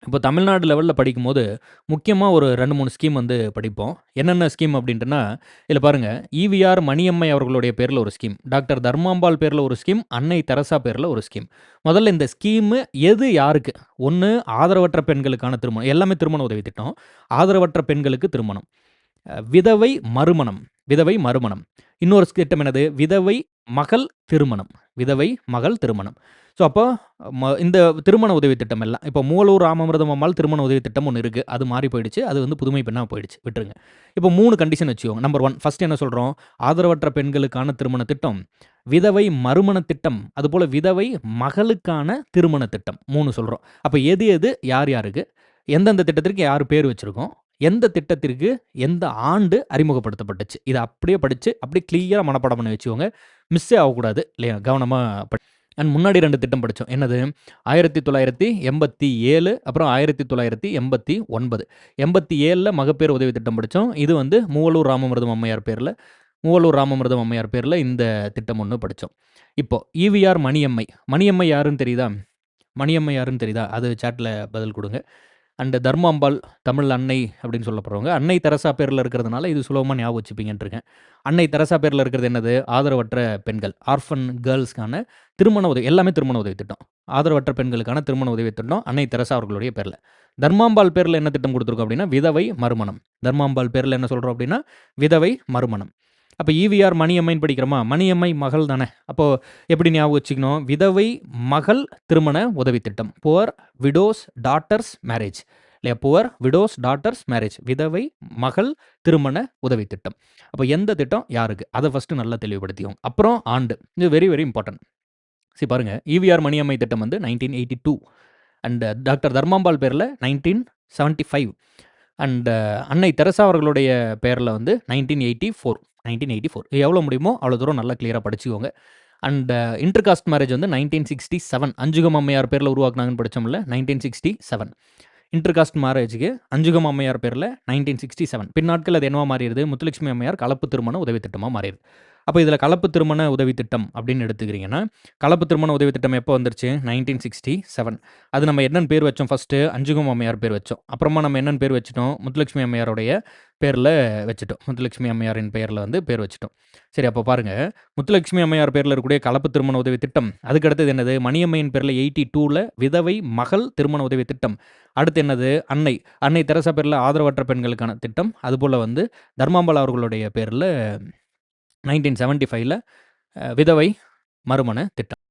இப்போ தமிழ்நாடு லெவல்ல படிக்கும்போது, முக்கியமா ஒரு 2, 3 ஸ்கீம் வந்து படிப்போம். என்னென்ன ஸ்கீம் அப்டின்ட்டுனா, இதில பாருங்க ஈவிஆர் மணியம்மை அவர்களுடைய பேர்ல ஒரு ஸ்கீம், டாக்டர் தர்மாம்பாள் பேர்ல ஒரு ஸ்கீம், அன்னை தெரசா பேர்ல ஒரு ஸ்கீம். முதல்ல இந்த ஸ்கீமு எது யாருக்கு? 1 ஆதரவற்ற பெண்களுக்கான திருமணம். எல்லாமே திருமண உதவி திட்டம். ஆதரவற்ற பெண்களுக்கு திருமணம். விதவை மறுமணம் விதவை மறுமணம். இன்னொரு திட்டம் என்னது? விதவை மகள் திருமணம். விதவை மகள் திருமணம். ஸோ, அப்போ இந்த திருமண உதவி திட்டம் எல்லாம் இப்போ மூவலூர் ராமாமிர்தம் அம்மாள் திருமண உதவி திட்டம் ஒண்ணு இருக்கு. அது மாறி போயிடுச்சு. அது வந்து புதுமை பெண்ணா போயிடுச்சு. விட்டுருங்க. இப்போ 3 கண்டிஷன் வச்சுக்கோங்க. நம்பர் 1 ஃபர்ஸ்ட் என்ன சொல்றோம்? ஆதரவற்ற பெண்களுக்கான திருமண திட்டம், விதவை மறுமண திட்டம், அதுபோல விதவை மகளுக்கான திருமண திட்டம். 3 சொல்றோம். அப்ப எது எது யார் யாருக்கு? எந்தெந்த திட்டத்திற்கு யார் பேர் வச்சிருக்கோம்? எந்த திட்டத்திற்கு எந்த ஆண்டு அறிமுகப்படுத்தப்பட்டுச்சு? இத அப்படியே படிச்சு, அப்படியே கிளியரா மனப்பாடம் பண்ணி வச்சுக்கோங்க. மிஸ்ஸே ஆகக்கூடாது இல்லையா? கவனமா அண்ட் முன்னாடி 2 திட்டம் படிச்சோம். என்னது? 1987 அப்புறம் 1989. 87ல மகப்பேறு உதவி திட்டம் படிச்சோம். இது வந்து மூவலூர் ராமாமிர்தம் அம்மையார் பேர்ல இந்த திட்டம் ஒண்ணு படிச்சோம். இப்போ ஈவிஆர் மணியம்மை. மணியம்மை யாருன்னு தெரியுதா? மணியம்மை யாருன்னு தெரியுதா? அது சாட்ல பதில் குடுங்க. அண்ட் தர்மாம்பாள் தமிழ் அன்னை அப்படின்னு சொல்லப்படுறவங்க. அன்னை தெரசா பேர்ல இருக்கிறதுனால இது சுலபமா ஞாபகம் வச்சுப்பீங்கன்னு இருக்கேன். அன்னை தெரசா பேர்ல இருக்கிறது என்னது? ஆதரவற்ற பெண்கள், ஆர்ஃபன் கேர்ல்ஸ்க்கான திருமண உதவி எல்லாமே திருமண உதவி திட்டம். ஆதரவற்ற பெண்களுக்கான திருமண உதவி திட்டம் அன்னை தெரசா அவர்களுடைய பேர்ல. தர்மாம்பாள் பேர்ல என்ன திட்டம் குடுத்துருக்கோம் அப்படின்னா, விதவை மறுமணம். தர்மாம்பாள் பேர்ல என்ன சொல்றோம் அப்படின்னா, விதவை மறுமணம். அப்ப ஈவிஆர் மணியம்மைன்னு படிக்கிறோமா? மணியம்மை மகள் தானே. அப்போ எப்படி ஞாபகம் வச்சுக்கணும்? விதவை மகள் திருமண உதவி திட்டம். புவர் விடோஸ் டாட்டர்ஸ் மேரேஜ் இல்லையா? Poor widows daughters marriage. விதவை மகள் திருமண உதவி திட்டம். அப்ப எந்த திட்டம் யாருக்கு? அத ஃபர்ஸ்ட் நல்லா தெளிவுபடுத்திக்கோங்க. அப்புறம் ஆண்டு. இது வெரி வெரி இம்பார்ட்டன்ட். பாருங்க ஈவிஆர் மணியம்மை திட்டம் வந்து 1982 அண்ட் டாக்டர் தர்மாம்பாள் பேர்ல 1975 அண்ட் அன்னை தெரசா அவர்களுடைய பேர்ல வந்து 1984 எவ்வளோ முடியுமோ அவ்வளோ தூரம் நல்லா கிளியரா படிச்சுக்கோங்க. அண்ட் இன்டர் காஸ்ட் மேரேஜ் வந்து 1967 அஞ்சுகம் அம்மையார் பேர்ல உருவாக்குனாங்கன்னு படிச்சோம்ல 1967 இன்டர் காஸ்ட் மேரேஜுக்கு அஞ்சுகம் அம்மையார் பேர்ல 1967 பின்னாட்கள் அது என்னவா மாறிடுது? முத்துலட்சுமி அம்மையார் கலப்பு திருமண உதவி திட்டமா மாறிடுது. அப்போ இதில கலப்பு திருமண உதவி திட்டம் அப்படின்னு எடுத்துக்கிறீங்கன்னா, கலப்பு திருமண உதவி திட்டம் எப்போ வந்துருச்சு? 1967 அது நம்ம என்னன்னு பேர் வச்சோம் ஃபர்ஸ்ட்டு? அஞ்சுகம் அம்மையார் பேர் வச்சோம். அப்புறமா நம்ம என்னன்னு பேர் வச்சுட்டோம்? முத்துலட்சுமி அம்மையாருடைய பேர்ல வச்சுட்டோம். முத்துலட்சுமி அம்மையாரின் பெயர்ல வந்து பேர் வச்சுட்டோம். சரி, அப்போ பாருங்க, முத்துலட்சுமி அம்மையார் பேர்ல இருக்கக்கூடிய கலப்பு திருமண உதவி திட்டம். அதுக்கு அடுத்தது என்னது? மணியம்மையின் பேர்ல 82ல விதவை மகள் திருமண உதவி திட்டம். அடுத்து என்னது? அன்னை தெரசா பேர்ல ஆதரவற்ற பெண்களுக்கான திட்டம். அதுபோல வந்து தர்மாம்பாள் அவர்களுடைய பேர்ல 1975ல விதவை மறுமண திட்டம்.